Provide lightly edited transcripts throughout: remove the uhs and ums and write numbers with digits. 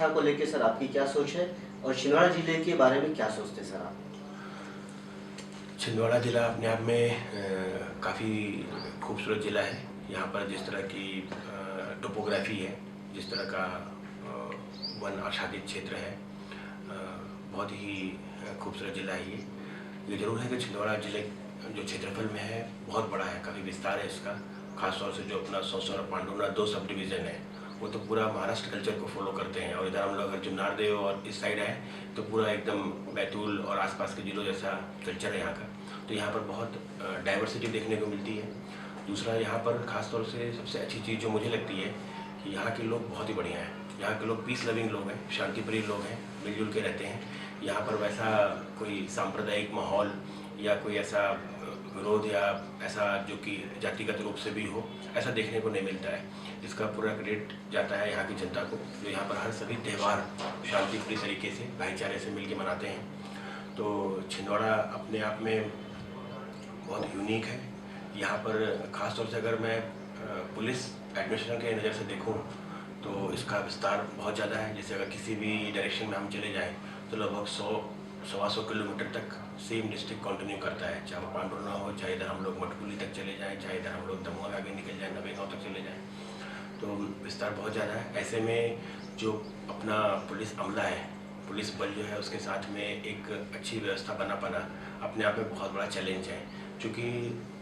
व्यवस्था को लेकर सर आपकी क्या सोच है और छिंदवाड़ा जिले के बारे में क्या सोचते हैं सर आप? छिंदवाड़ा ज़िला अपने आप में काफ़ी खूबसूरत ज़िला है। यहाँ पर जिस तरह की टोपोग्राफी है, जिस तरह का वन आच्छादित क्षेत्र है, बहुत ही खूबसूरत ज़िला है ये ज़रूर है कि छिंदवाड़ा ज़िले जो क्षेत्रफल में है बहुत बड़ा है, काफ़ी विस्तार है इसका। खासतौर से जो अपना सौसर और पांडुना 2 सब डिवीज़न है वो तो पूरा महाराष्ट्र कल्चर को फॉलो करते हैं। और इधर हम लोग अगर जुन्नारदेव और इस साइड आए तो पूरा एकदम बैतूल और आसपास के ज़िलों जैसा कल्चर है यहाँ का। तो यहाँ पर बहुत डाइवर्सिटी देखने को मिलती है। दूसरा, यहाँ पर ख़ासतौर से सबसे अच्छी चीज़ जो मुझे लगती है कि यहाँ के लोग बहुत ही बढ़िया हैं। यहाँ के लोग पीस लविंग लोग हैं, शांतिप्रिय लोग हैं, मिलजुल के रहते हैं। यहाँ पर वैसा कोई सांप्रदायिक माहौल या कोई ऐसा विरोध या ऐसा जो कि जातिगत रूप से भी हो, ऐसा देखने को नहीं मिलता है। इसका पूरा क्रेडिट जाता है यहाँ की जनता को, जो यहाँ पर हर सभी त्यौहार शांतिप्रिय तरीके से भाईचारे से मिलकर मनाते हैं। तो छिंदवाड़ा अपने आप में बहुत यूनिक है। यहाँ पर ख़ासतौर से अगर मैं पुलिस एडमिनिस्ट्रेशन के नज़र से देखूँ तो इसका विस्तार बहुत ज़्यादा है। जैसे अगर किसी भी डायरेक्शन में हम चले जाएँ तो लगभग 100-125 किलोमीटर तक सेम डिस्ट्रिक्ट कंटिन्यू करता है, चाहे वो पांडुरना हो, चाहे इधर हम लोग मटकुली तक चले जाएँ, चाहे इधर हम लोग दमुआ आगे निकल जाएँ, नवेगांव तक चले जाएँ। तो विस्तार बहुत ज़्यादा है। ऐसे में जो अपना पुलिस अमला है, पुलिस बल जो है, उसके साथ में एक अच्छी व्यवस्था बना पाना अपने आप में बहुत बड़ा चैलेंज है। चूँकि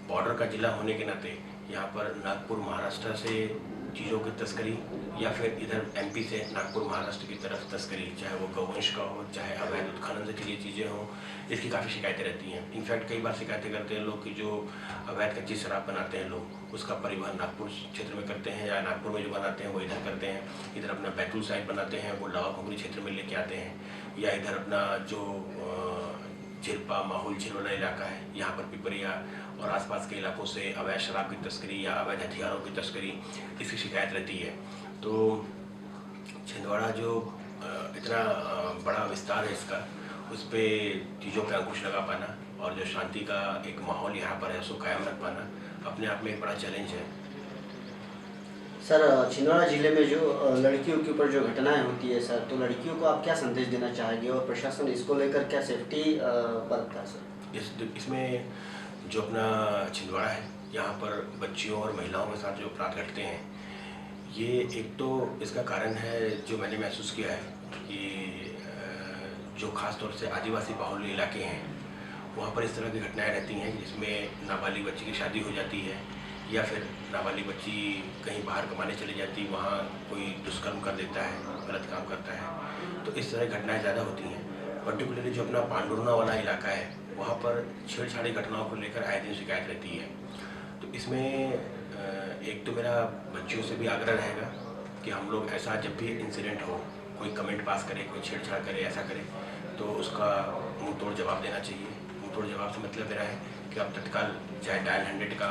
बॉर्डर का ज़िला होने के नाते यहाँ पर नागपुर महाराष्ट्र से चीज़ों की तस्करी या फिर इधर एमपी से नागपुर महाराष्ट्र की तरफ तस्करी, चाहे वो गौवंश का हो, चाहे अवैध उत्खनन से जुड़ी चीज़ें हों, इसकी काफ़ी शिकायतें रहती हैं। इनफैक्ट कई बार शिकायतें करते हैं लोग कि जो अवैध कच्ची शराब बनाते हैं लोग, उसका परिवहन नागपुर क्षेत्र में करते हैं, या नागपुर में जो बनाते हैं वो इधर करते हैं, इधर अपना बैतूल साइड बनाते हैं वो लावा खोखरी क्षेत्र में लेके आते हैं, या इधर अपना जो चिरपा माहौल छिलवाना इलाका है, यहाँ पर पिपरिया और आसपास के इलाकों से अवैध शराब की तस्करी या अवैध हथियारों की तस्करी, इसकी शिकायत रहती है। तो छिंदवाड़ा जो इतना बड़ा विस्तार है इसका, उस पर चीज़ों पे अंकुश लगा पाना और जो शांति का एक माहौल यहाँ पर है उसको कायम रख पाना अपने आप में एक बड़ा चैलेंज है। सर छिंदवाड़ा जिले में जो लड़कियों के ऊपर जो घटनाएं होती है सर, तो लड़कियों को आप क्या संदेश देना चाहेंगे और प्रशासन इसको लेकर क्या सेफ्टी बरतता है सर? इसमें जो अपना छिंदवाड़ा है, यहाँ पर बच्चियों और महिलाओं के साथ जो अपराध घटते हैं, ये एक तो इसका कारण है जो मैंने महसूस किया है कि जो ख़ास तौर से आदिवासी बाहुल्य इलाके हैं वहाँ पर इस तरह की घटनाएं रहती हैं जिसमें नाबालिग बच्ची की शादी हो जाती है या फिर नाबालिग बच्ची कहीं बाहर कमाने चली जाती, वहाँ कोई दुष्कर्म कर देता है, गलत काम करता है। तो इस तरह की घटनाएँ ज़्यादा होती हैं। पर्टिकुलरली जो अपना पांडुरना वाला इलाका है वहाँ पर छेड़छाड़ी घटनाओं को लेकर आए दिन शिकायत रहती है। तो इसमें एक तो मेरा बच्चियों से भी आग्रह रहेगा कि हम लोग ऐसा जब भी इंसिडेंट हो, कोई कमेंट पास करे, कोई छेड़छाड़ करे, ऐसा करे, तो उसका मुंह तोड़ जवाब देना चाहिए। मुंह तोड़ जवाब से मतलब मेरा है कि आप तत्काल चाहे डायल 100 का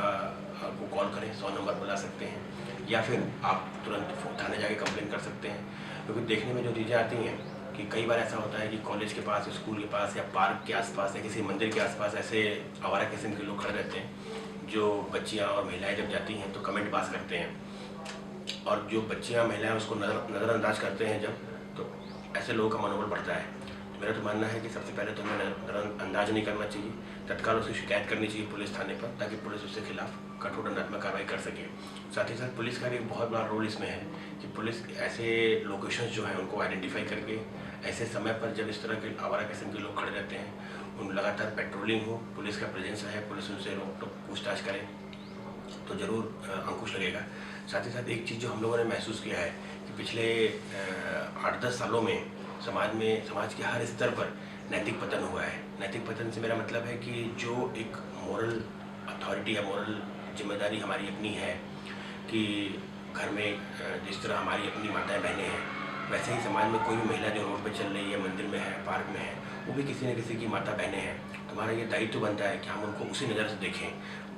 को कॉल करें, 100 नंबर बुला सकते हैं, या फिर आप तुरंत थाने जाके कंप्लेन कर सकते हैं। क्योंकि देखने में जो चीज़ें आती हैं कि कई बार ऐसा होता है कि कॉलेज के पास, स्कूल के पास या पार्क के आसपास या किसी मंदिर के आसपास ऐसे आवारा किस्म के लोग खड़े रहते हैं जो बच्चियां और महिलाएं जब जाती हैं तो कमेंट पास करते हैं, और जो बच्चियां महिलाएं उसको नज़रअंदाज करते हैं जब, तो ऐसे लोगों का मनोबल बढ़ता है। तो मेरा तो मानना है कि सबसे पहले तो हमें नज़रअंदाज नहीं करना चाहिए, तत्काल उसकी शिकायत करनी चाहिए पुलिस थाने पर, ताकि पुलिस उसके खिलाफ कठोर दंडात्मक कार्रवाई कर सके। साथ ही साथ पुलिस का भी एक बहुत बड़ा रोल इसमें है कि पुलिस ऐसे लोकेशंस जो हैं उनको आइडेंटिफाई करके ऐसे समय पर जब इस तरह के आवारा किस्म के लोग खड़े रहते हैं, उन लगातार पेट्रोलिंग हो, पुलिस का प्रेजेंस रहे, पुलिस उनसे रोक टोक पूछताछ करे, तो ज़रूर अंकुश लगेगा। साथ ही साथ एक चीज़ जो हम लोगों ने महसूस किया है कि पिछले 8-10 सालों में समाज के हर स्तर पर नैतिक पतन हुआ है। नैतिक पतन से मेरा मतलब है कि जो एक मोरल अथॉरिटी या मोरल जिम्मेदारी हमारी अपनी है कि घर में जिस तरह हमारी अपनी माताएं बहनें हैं, वैसे ही समाज में कोई भी महिला जो रोड पे चल रही है, मंदिर में है, पार्क में है, वो भी किसी न किसी की माता बहनें हैं। तो हमारा ये दायित्व बनता है कि हम उनको उसी नज़र से देखें।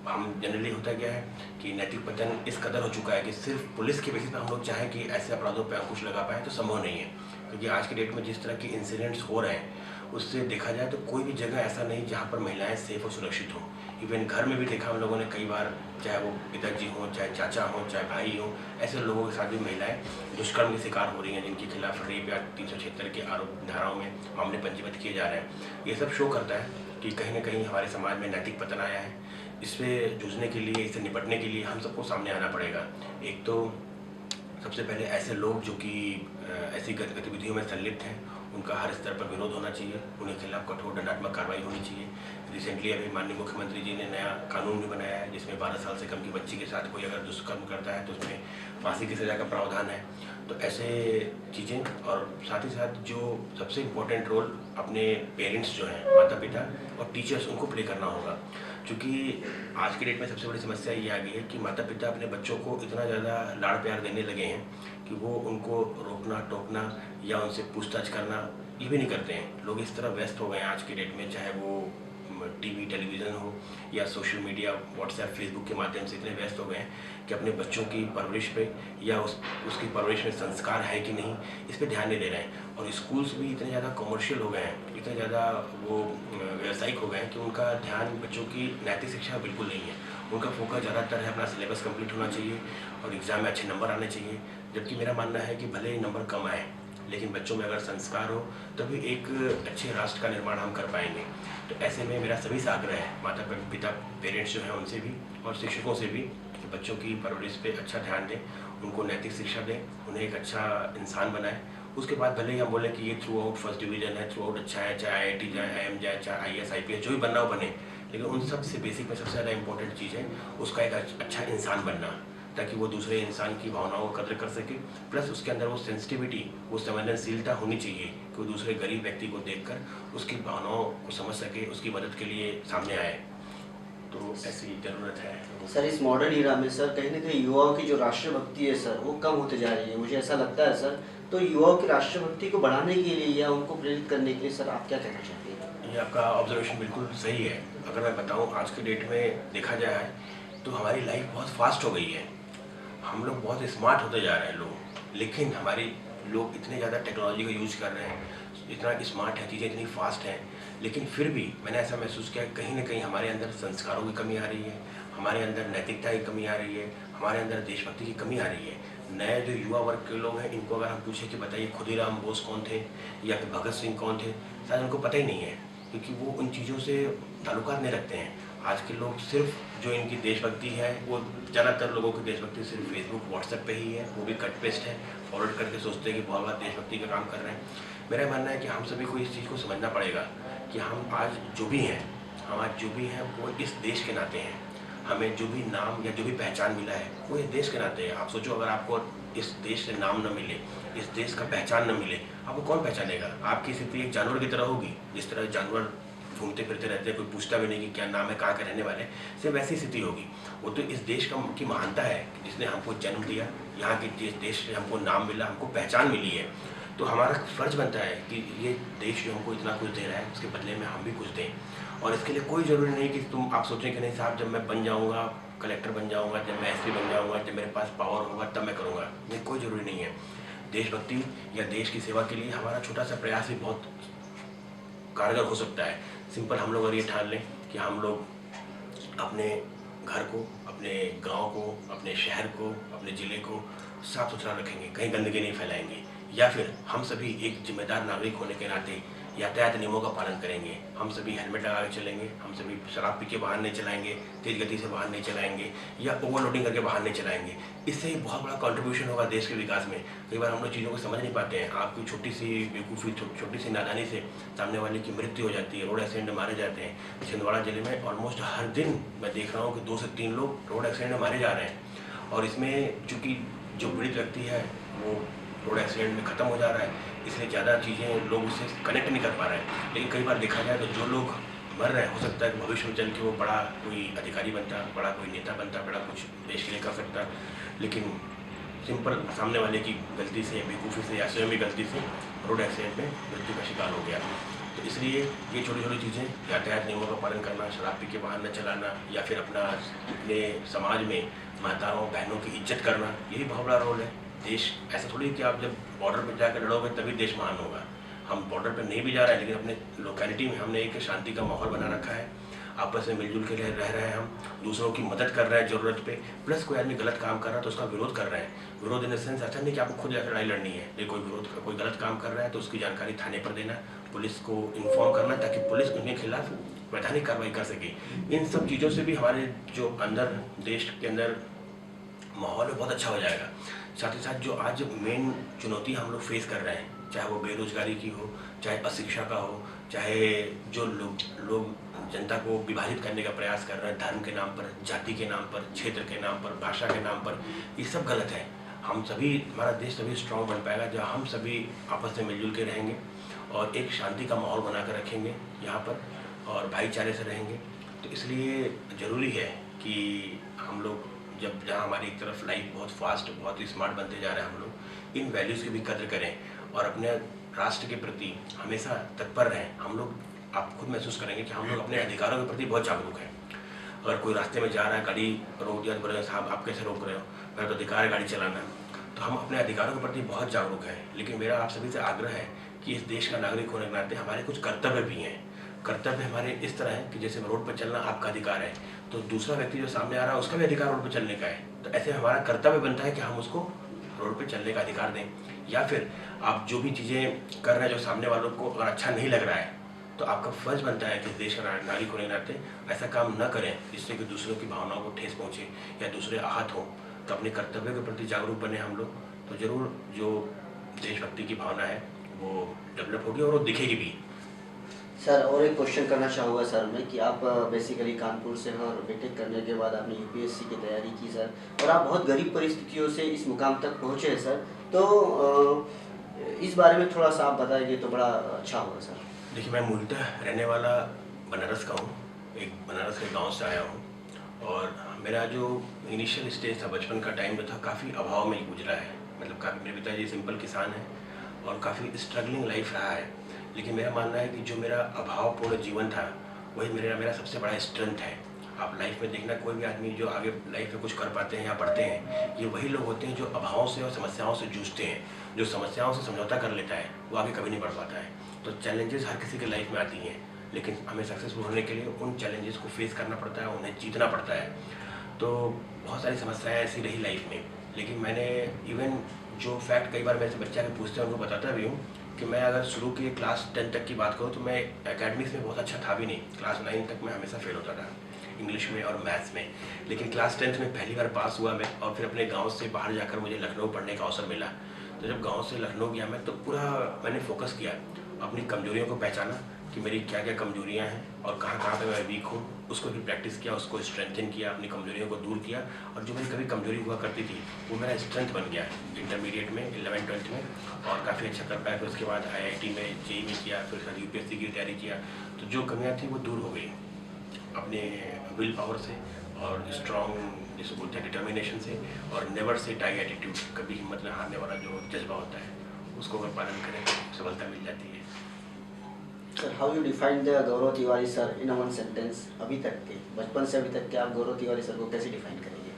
हम जनरली होता क्या है कि नैतिक पतन इस कदर हो चुका है कि सिर्फ पुलिस के बेसिस पर हम लोग चाहें कि ऐसे अपराधों पर अंकुश लगा पाएँ तो संभव नहीं है। क्योंकि आज की डेट में जिस तरह के इंसिडेंट्स हो रहे हैं उससे देखा जाए तो कोई भी जगह ऐसा नहीं जहाँ पर महिलाएं सेफ और सुरक्षित हों। इवन घर में भी देखा हम लोगों ने कई बार, चाहे वो पिताजी हों, चाहे चाचा हों, चाहे भाई हों, ऐसे लोगों के साथ भी महिलाएं दुष्कर्म के शिकार हो रही हैं, जिनके खिलाफ रेप या 376 के आरोप धाराओं में मामले पंजीबद्ध किए जा रहे हैं। ये सब शो करता है कि कहीं ना कहीं हमारे समाज में नैतिक पतन आया है। इससे जूझने के लिए, इससे निपटने के लिए हम सबको सामने आना पड़ेगा। एक तो सबसे पहले ऐसे लोग जो कि ऐसी गतिविधियों में संलिप्त हैं, उनका हर स्तर पर विरोध होना चाहिए, उनके खिलाफ कठोर दंडात्मक कार्रवाई होनी चाहिए। रिसेंटली अभी माननीय मुख्यमंत्री जी ने नया कानून भी बनाया है, जिसमें 12 साल से कम की बच्ची के साथ कोई अगर दुष्कर्म करता है तो उसमें फांसी की सज़ा का प्रावधान है। तो ऐसे चीज़ें, और साथ ही साथ जो सबसे इम्पोर्टेंट रोल अपने पेरेंट्स जो हैं, माता पिता और टीचर्स, उनको प्ले करना होगा। क्योंकि आज की डेट में सबसे बड़ी समस्या ये आ गई है कि माता पिता अपने बच्चों को इतना ज़्यादा लाड़ प्यार देने लगे हैं कि वो उनको रोकना टोकना या उनसे पूछताछ करना ये भी नहीं करते हैं। लोग इस तरह व्यस्त हो गए हैं आज की डेट में, चाहे वो टीवी टेलीविज़न हो या सोशल मीडिया व्हाट्सएप फेसबुक के माध्यम से इतने व्यस्त हो गए हैं कि अपने बच्चों की परवरिश पे या उसकी परवरिश में संस्कार है कि नहीं, इस पर ध्यान नहीं दे रहे हैं। और स्कूल्स भी इतने ज़्यादा कमर्शियल हो गए हैं, इतने ज़्यादा वो व्यावसायिक हो गए हैं कि उनका ध्यान बच्चों की नैतिक शिक्षा बिल्कुल नहीं है। उनका फोकस ज़्यादातर है अपना सिलेबस कंप्लीट होना चाहिए और एग्ज़ाम में अच्छे नंबर आने चाहिए। जबकि मेरा मानना है कि भले ही नंबर कम आए, लेकिन बच्चों में अगर संस्कार हो तभी एक अच्छे राष्ट्र का निर्माण हम कर पाएंगे। तो ऐसे में मेरा सभी से आग्रह है, माता पिता पेरेंट्स जो हैं उनसे भी और शिक्षकों से भी, कि बच्चों की परवरिश पे अच्छा ध्यान दें, उनको नैतिक शिक्षा दें, उन्हें एक अच्छा इंसान बनाएं। उसके बाद भले ही हम बोलें कि ये थ्रू आउट फर्स्ट डिवीज़न है, थ्रू आउट अच्छा है, चाहे IIT जाए, IIM जाए, चाहे IAS IPS जो भी बनना हो बने, लेकिन उन सबसे बेसिक में सबसे ज़्यादा इंपॉर्टेंट चीज़ है उसका एक अच्छा इंसान बनना, ताकि वो दूसरे इंसान की भावनाओं को कदर कर सके। प्लस उसके अंदर वो सेंसिटिविटी, वो संवेदनशीलता होनी चाहिए कि वो दूसरे गरीब व्यक्ति को देखकर उसकी भावनाओं को समझ सके, उसकी मदद के लिए सामने आए। तो ऐसी ज़रूरत है सर। इस मॉडर्न इरा में सर कहीं ना कहीं युवाओं की जो राष्ट्रभक्ति है सर, वो कम होते जा रही है, मुझे ऐसा लगता है सर। तो युवाओं की राष्ट्रभक्ति को बढ़ाने के लिए या उनको प्रेरित करने के लिए सर आप क्या कहना चाहते हैं? ये आपका ऑब्जर्वेशन बिल्कुल सही है। अगर मैं बताऊँ, आज के डेट में देखा जाए तो हमारी लाइफ बहुत फास्ट हो गई है, हम लोग बहुत स्मार्ट होते जा रहे हैं लोग, लेकिन हमारी लोग इतने ज़्यादा टेक्नोलॉजी का यूज कर रहे हैं, इतना स्मार्ट है, चीज़ें इतनी फास्ट हैं, लेकिन फिर भी मैंने ऐसा महसूस किया कहीं ना कहीं हमारे अंदर संस्कारों की कमी आ रही है, हमारे अंदर नैतिकता की कमी आ रही है, हमारे अंदर देशभक्ति की कमी आ रही है। नए जो युवा वर्ग के लोग हैं, इनको अगर हम पूछें कि बताइए खुदीराम बोस कौन थे या फिर भगत सिंह कौन थे, शायद उनको पता ही नहीं है, क्योंकि वो उन चीज़ों से ताल्लुकात नहीं रखते हैं। आज के लोग सिर्फ जो इनकी देशभक्ति है, वो ज़्यादातर लोगों की देशभक्ति सिर्फ फेसबुक व्हाट्सएप पे ही है, वो भी कट पेस्ट है, फॉरवर्ड करके सोचते हैं कि बहुत बार देशभक्ति का काम कर रहे हैं। मेरा मानना है कि हम सभी को इस चीज़ को समझना पड़ेगा कि हम आज जो भी हैं, हम आज जो भी हैं वो इस देश के नाते हैं। हमें जो भी नाम या जो भी पहचान मिला है वो इस देश के नाते है। आप सोचो, अगर आपको इस देश से नाम न मिले, इस देश का पहचान न मिले, आपको कौन पहचानेगा? आपकी स्थिति एक जानवर की तरह होगी, जिस तरह जानवर घूमते फिरते रहते हैं, कोई पूछता भी नहीं कि क्या नाम है, कहाँ के रहने वाले, सिर्फ वैसी स्थिति होगी। वो तो इस देश की महानता है जिसने हमको जन्म दिया, यहाँ के जिस देश से हमको नाम मिला, हमको पहचान मिली है। तो हमारा फर्ज बनता है कि ये देश जो हमको इतना कुछ दे रहा है, उसके बदले में हम भी कुछ दें। और इसके लिए कोई ज़रूरी नहीं कि आप सोचें कि नहीं साहब, जब मैं बन जाऊँगा, कलेक्टर बन जाऊँगा, जब मैं SP बन जाऊँगा, जब मेरे पास पावर होगा तब मैं करूँगा। ये कोई ज़रूरी नहीं है। देशभक्ति या देश की सेवा के लिए हमारा छोटा सा प्रयास भी बहुत कारगर हो सकता है। सिंपल हम लोग अगर ये ठान लें कि हम लोग अपने घर को, अपने गांव को, अपने शहर को, अपने ज़िले को साफ सुथरा रखेंगे, कहीं गंदगी नहीं फैलाएंगे, या फिर हम सभी एक जिम्मेदार नागरिक होने के नाते यातायात नियमों का पालन करेंगे, हम सभी हेलमेट लगा के चलेंगे, हम सभी शराब पी के वाहन नहीं चलाएंगे, तेज़ गति से वाहन नहीं चलाएंगे या ओवरलोडिंग करके वाहन नहीं चलाएंगे, इससे ही बहुत बड़ा कंट्रीब्यूशन होगा देश के विकास में। कई बार हम लोग चीज़ों को समझ नहीं पाते हैं। आपकी छोटी सी बेवकूफ़ी, छोटी सी नादानी से सामने वाले की मृत्यु हो जाती है, रोड एक्सीडेंट में मारे जाते हैं। छिंदवाड़ा जिले में ऑलमोस्ट हर दिन मैं देख रहा हूँ कि 2 से 3 लोग रोड एक्सीडेंट में मारे जा रहे हैं। और इसमें चूँकि जो पीड़ित व्यक्ति है वो रोड एक्सीडेंट में ख़त्म हो जा रहा है, इसलिए ज़्यादा चीज़ें लोग उससे कनेक्ट नहीं कर पा रहे हैं। लेकिन कई बार देखा जाए तो जो लोग मर रहे हैं, हो सकता है कि भविष्य में चल के वो बड़ा कोई अधिकारी बनता, बड़ा कोई नेता बनता, बड़ा कुछ देश के लिए कर सकता, लेकिन सिंपल सामने वाले की गलती से, बेवकूफ़ी से या स्वयं की गलती से रोड एक्सीडेंट में मृत्यु का शिकार हो गया। तो इसलिए ये छोटी छोटी चीज़ें, यातायात नियमों का पालन करना, शराब पी के वाहन न चलाना, या फिर अपने समाज में माताओं बहनों की इज्जत करना, यही बहुत बड़ा रोल है। देश ऐसा थोड़ी कि आप जब बॉर्डर पर जाकर लड़ोगे तभी देश महान होगा। हम बॉर्डर पर नहीं भी जा रहे हैं, लेकिन अपने लोकेलिटी में हमने एक शांति का माहौल बना रखा है। आपस में मिलजुल के रह रहे हैं, हम दूसरों की मदद कर रहे हैं ज़रूरत पे। प्लस कोई आदमी गलत काम कर रहा है तो उसका विरोध कर रहे हैं। विरोध इन द सेंस ऐसा नहीं कि आपको खुद लड़ाई लड़नी है, लेकिन कोई गलत काम कर रहा है तो उसकी जानकारी थाने पर देना, पुलिस को इन्फॉर्म करना, ताकि पुलिस उनके खिलाफ वैधानिक कार्रवाई कर सके। इन सब चीज़ों से भी हमारे जो अंदर देश के अंदर माहौल है बहुत अच्छा हो जाएगा। साथ ही साथ जो आज मेन चुनौती हम लोग फेस कर रहे हैं, चाहे वो बेरोजगारी की हो, चाहे अशिक्षा का हो, चाहे जो लोग जनता को विभाजित करने का प्रयास कर रहे हैं धर्म के नाम पर, जाति के नाम पर, क्षेत्र के नाम पर, भाषा के नाम पर, ये सब गलत है। हम सभी, हमारा देश तभी स्ट्रांग बन पाएगा जब हम सभी आपस में मिलजुल के रहेंगे और एक शांति का माहौल बना कर रखेंगे यहाँ पर, और भाईचारे से रहेंगे। तो इसलिए ज़रूरी है कि हम लोग जब जहाँ हमारी एक तरफ लाइफ बहुत फास्ट, बहुत स्मार्ट बनते जा रहे हैं, हम लोग इन वैल्यूज़ की भी कद्र करें और अपने राष्ट्र के प्रति हमेशा तत्पर रहें। हम लोग, आप खुद महसूस करेंगे कि हम लोग अपने अधिकारों के प्रति बहुत जागरूक हैं। अगर कोई रास्ते में जा रहा है, गाड़ी रोक दिया तो बोले साहब आप कैसे रोक रहे हो, मेरा तो अधिकार है गाड़ी चलाना। तो हम अपने अधिकारों के प्रति बहुत जागरूक हैं। लेकिन मेरा आप सभी से आग्रह है कि इस देश का नागरिक होने के नाते हमारे कुछ कर्तव्य भी हैं। कर्तव्य हमारे इस तरह है कि जैसे रोड पर चलना आपका अधिकार है, तो दूसरा व्यक्ति जो सामने आ रहा है उसका भी अधिकार रोड पर चलने का है। तो ऐसे हमारा कर्तव्य बनता है कि हम उसको रोड पर चलने का अधिकार दें। या फिर आप जो भी चीज़ें कर रहे हैं जो सामने वालों को अगर अच्छा नहीं लग रहा है, तो आपका फर्ज बनता है कि देश का नागरिक होने के नाते ऐसा काम न करें जिससे कि दूसरों की भावनाओं को ठेस पहुँचे या दूसरे आहत हों। तो अपने कर्तव्य के प्रति जागरूक बने हम लोग, तो ज़रूर जो देशभक्ति की भावना है वो डेवलप होगी और वो दिखेगी भी। सर और एक क्वेश्चन करना चाहूँगा सर मैं कि आप बेसिकली कानपुर से हैं और बीटेक करने के बाद आपने यूपीएससी की तैयारी की सर, और आप बहुत गरीब परिस्थितियों से इस मुकाम तक पहुँचे हैं सर। तो इस बारे में थोड़ा सा आप बताएंगे तो बड़ा अच्छा होगा सर। देखिए, मैं मूलतः रहने वाला बनारस का हूँ, एक बनारस के गांव से आया हूँ। और मेरा जो इनिशियल स्टेज था, बचपन का टाइम जो था, काफ़ी अभाव में ही गुजरा है। मतलब काफ़ी, मेरे पिताजी सिंपल किसान हैं और काफ़ी स्ट्रगलिंग लाइफ रहा है। लेकिन मेरा मानना है कि जो मेरा अभावपूर्ण जीवन था वही मेरा सबसे बड़ा स्ट्रेंथ है। आप लाइफ में देखना, कोई भी आदमी जो आगे लाइफ में कुछ कर पाते हैं या बढ़ते हैं, ये वही लोग होते हैं जो अभावों से और समस्याओं से जूझते हैं। जो समस्याओं से समझौता कर लेता है वो आगे कभी नहीं बढ़ पाता है। तो चैलेंजेस हर किसी के लाइफ में आती हैं, लेकिन हमें सक्सेसफुल होने के लिए उन चैलेंजेस को फेस करना पड़ता है, उन्हें जीतना पड़ता है। तो बहुत सारी समस्याएं ऐसी रही लाइफ में, लेकिन मैंने इवन जो फैक्ट कई बार मेरे से बच्चा के पूछते हैं उनको बताता भी हूँ कि मैं अगर शुरू की क्लास 10 तक की बात करूँ तो मैं एकेडमिक्स में बहुत अच्छा था भी नहीं। क्लास 9 तक मैं हमेशा फेल होता था इंग्लिश में और मैथ्स में। लेकिन क्लास 10th में पहली बार पास हुआ मैं, और फिर अपने गांव से बाहर जाकर मुझे लखनऊ पढ़ने का अवसर मिला। तो जब गांव से लखनऊ गया मैं, तो पूरा मैंने फोकस किया, अपनी कमजोरियों को पहचाना कि मेरी क्या क्या कमजोरियां हैं और कहाँ कहाँ पे मैं वीक हूँ, उसको भी प्रैक्टिस किया, उसको स्ट्रेंथन किया, अपनी कमजोरियों को दूर किया। और जो मेरी कभी कमजोरी हुआ करती थी वो मेरा स्ट्रेंथ बन गया इंटरमीडिएट में, 11th-12th में, और काफ़ी अच्छा कर पाया। फिर उसके बाद IIT में, JEE में किया, फिर उसके बाद UPSC की तैयारी किया। तो जो कमियाँ थी वो दूर हो गई अपने विल पावर से और स्ट्रॉन्ग जिसको बोलते हैं डिटर्मिनेशन से, और नेवर से डाई एटीट्यूड, कभी हिम्मत न हारने वाला जो जज्बा होता है, उसको अगर पालन करें सफलता मिल जाती है। Sir how you define the Gaurav Tiwari sir in one sentence? अभी तक के, बचपन से अभी तक के आप गौरव तिवारी सर को कैसे डिफाइन करेंगे?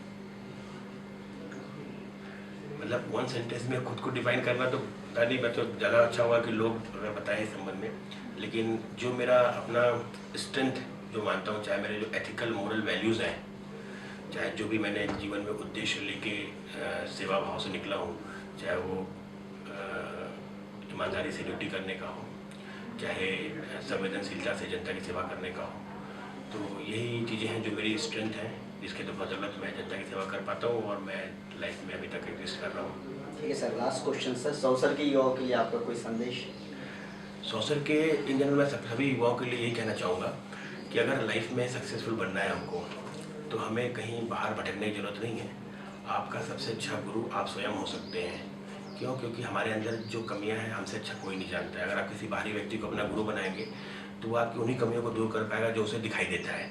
मतलब वन सेंटेंस में खुद को डिफाइन करना तो पता नहीं, मैं तो ज़्यादा अच्छा हुआ कि लोग अगर बताएं इस संबंध में। लेकिन जो मेरा अपना स्ट्रेंथ जो मानता हूँ, चाहे मेरे जो एथिकल मोरल वैल्यूज़ हैं, चाहे जो भी मैंने जीवन में उद्देश्य लेके सेवा भाव से निकला हूँ, चाहे वो ईमानदारी से ड्यूटी करने का हो, चाहे संवेदनशीलता से जनता की सेवा करने का हो, तो यही चीज़ें हैं जो मेरी स्ट्रेंथ है, जिसके बदौलत मैं जनता की सेवा कर पाता हूँ और मैं लाइफ में अभी तक एग्जिस्ट कर रहा हूँ। ठीक है sir, last question sir, Sausar के युवाओं के लिए आपका कोई संदेश? सौसर के इन जनरल मैं सभी युवाओं के लिए यही कहना चाहूँगा कि अगर लाइफ में सक्सेसफुल बनना है हमको, तो हमें कहीं बाहर भटकने की ज़रूरत नहीं है। आपका सबसे अच्छा गुरु आप स्वयं हो सकते हैं। क्यों? क्योंकि हमारे अंदर जो कमियां हैं हमसे अच्छा कोई नहीं जानता है। अगर आप किसी बाहरी व्यक्ति को अपना गुरु बनाएंगे तो वो आपकी उन्हीं कमियों को दूर कर पाएगा जो उसे दिखाई देता है।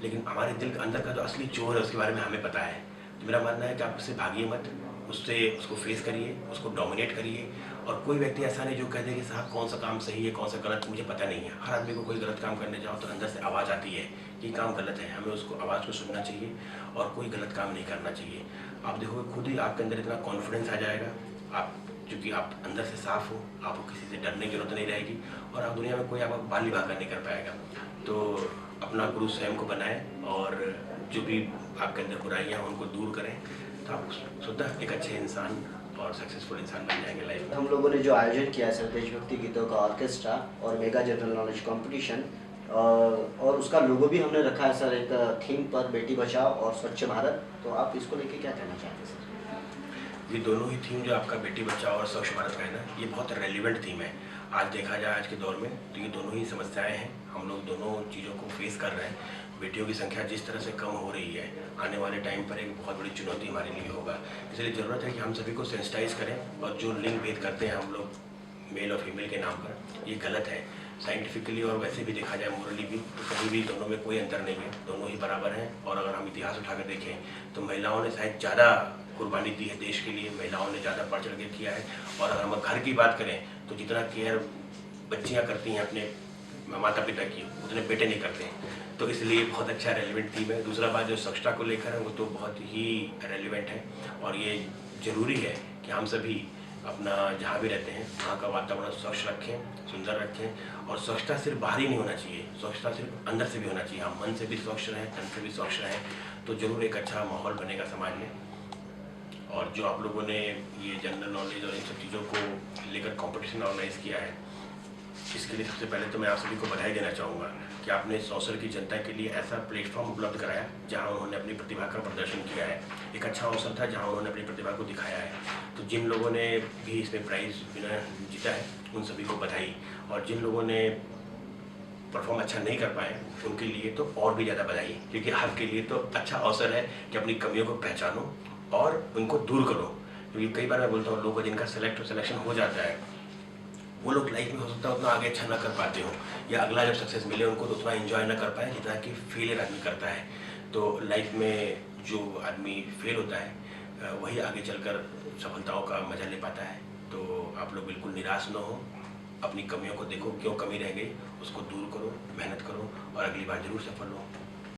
लेकिन हमारे दिल के अंदर का जो असली चोर है उसके बारे में हमें पता है। तो मेरा मानना है कि आप उससे भागिए मत, उसको फेस करिए, उसको डोमिनेट करिए। और कोई व्यक्ति ऐसा नहीं जो कह दे कि साहब कौन सा काम सही है कौन सा गलत, मुझे पता नहीं है। हर आदमी को कोई गलत काम करने जाओ तो अंदर से आवाज़ आती है कि काम गलत है, हमें उसको आवाज़ को सुनना चाहिए और कोई गलत काम नहीं करना चाहिए। आप देखोगे खुद ही आपके अंदर इतना कॉन्फिडेंस आ जाएगा, आप क्योंकि आप अंदर से साफ हो, आपको किसी से डरने की जरूरत नहीं रहेगी और आप दुनिया में कोई आपका बाल विभाग नहीं कर पाएगा। तो अपना गुरु स्वयं को बनाएं और जो भी आपके अंदर बुराइयाँ हैं उनको दूर करें, तो आप स्वतः एक अच्छे इंसान और सक्सेसफुल इंसान बन जाएंगे लाइफ में। हम लोगों ने जो आयोजन किया है सर देशभक्ति गीतों का ऑर्केस्ट्रा और मेगा जनरल नॉलेज कंपटीशन, और उसका लोगो भी हमने रखा है सर एक थीम पर, बेटी बचाओ और स्वच्छ भारत। तो आप इसको लेके क्या कहना चाहते हैं सर? ये दोनों ही थीम जो आपका बेटी बचाओ और स्वच्छ भारत का है ना, ये बहुत रेलिवेंट थीम है। आज देखा जाए आज के दौर में तो ये दोनों ही समस्याएं हैं, हम लोग दोनों चीज़ों को फेस कर रहे हैं। बेटियों की संख्या जिस तरह से कम हो रही है, आने वाले टाइम पर एक बहुत बड़ी चुनौती हमारे लिए होगा। इसलिए ज़रूरत है कि हम सभी को सेंसिटाइज करें, और जो लिंग भेद करते हैं हम लोग मेल और फीमेल के नाम पर, ये गलत है। साइंटिफिकली और वैसे भी देखा जाए मोरली भी, तो कभी भी दोनों में कोई अंतर नहीं है, दोनों ही बराबर हैं। और अगर हम इतिहास उठाकर देखें तो महिलाओं ने शायद ज़्यादा कुर्बानी दी है देश के लिए, महिलाओं ने ज़्यादा बढ़ चढ़ के किया है। और अगर हम घर की बात करें तो जितना केयर बच्चियाँ करती हैं अपने माता पिता की, उतने बेटे नहीं करते हैं। तो इसलिए बहुत अच्छा रेलिवेंट थीम है। दूसरा बात जो स्वच्छता को लेकर है वो तो बहुत ही रेलिवेंट है, और ये ज़रूरी है कि हम सभी अपना जहाँ भी रहते हैं वहाँ का वातावरण स्वच्छ रखें, सुंदर रखें। और स्वच्छता सिर्फ बाहर ही नहीं होना चाहिए, स्वच्छता सिर्फ अंदर से भी होना चाहिए। हम मन से भी स्वच्छ रहें, तन से भी स्वच्छ रहें, तो ज़रूर एक अच्छा माहौल बनेगा समाज में। और जो आप लोगों ने ये जनरल नॉलेज और इन सब चीज़ों को लेकर कंपटीशन ऑर्गेनाइज़ किया है, इसके लिए सबसे पहले तो मैं आप सभी को बधाई देना चाहूँगा कि आपने सौंसर की जनता के लिए ऐसा प्लेटफॉर्म उपलब्ध कराया जहाँ उन्होंने अपनी प्रतिभा का प्रदर्शन किया है। एक अच्छा अवसर था जहाँ उन्होंने अपनी प्रतिभा को दिखाया है। तो जिन लोगों ने भी इसमें प्राइज़ जीता है उन सभी को बधाई, और जिन लोगों ने परफॉर्म अच्छा नहीं कर पाए उनके लिए तो और भी ज़्यादा बधाई, क्योंकि आपके लिए तो अच्छा अवसर है कि अपनी कमियों को पहचानो और उनको दूर करो। क्योंकि कई बार मैं बोलता हूँ लोगों जिनका सिलेक्शन हो जाता है, वो लोग लाइफ में हो सकता है उतना आगे अच्छा ना कर पाते हो, या अगला जब सक्सेस मिले उनको तो उतना एंजॉय ना कर पाए जितना कि फेलियर आदमी करता है। तो लाइफ में जो आदमी फेल होता है वही आगे चलकर सफलताओं का मजा ले पाता है। तो आप लोग बिल्कुल निराश ना हो, अपनी कमियों को देखो, क्यों कमी रह गई उसको दूर करो, मेहनत करो और अगली बार जरूर सफल हो।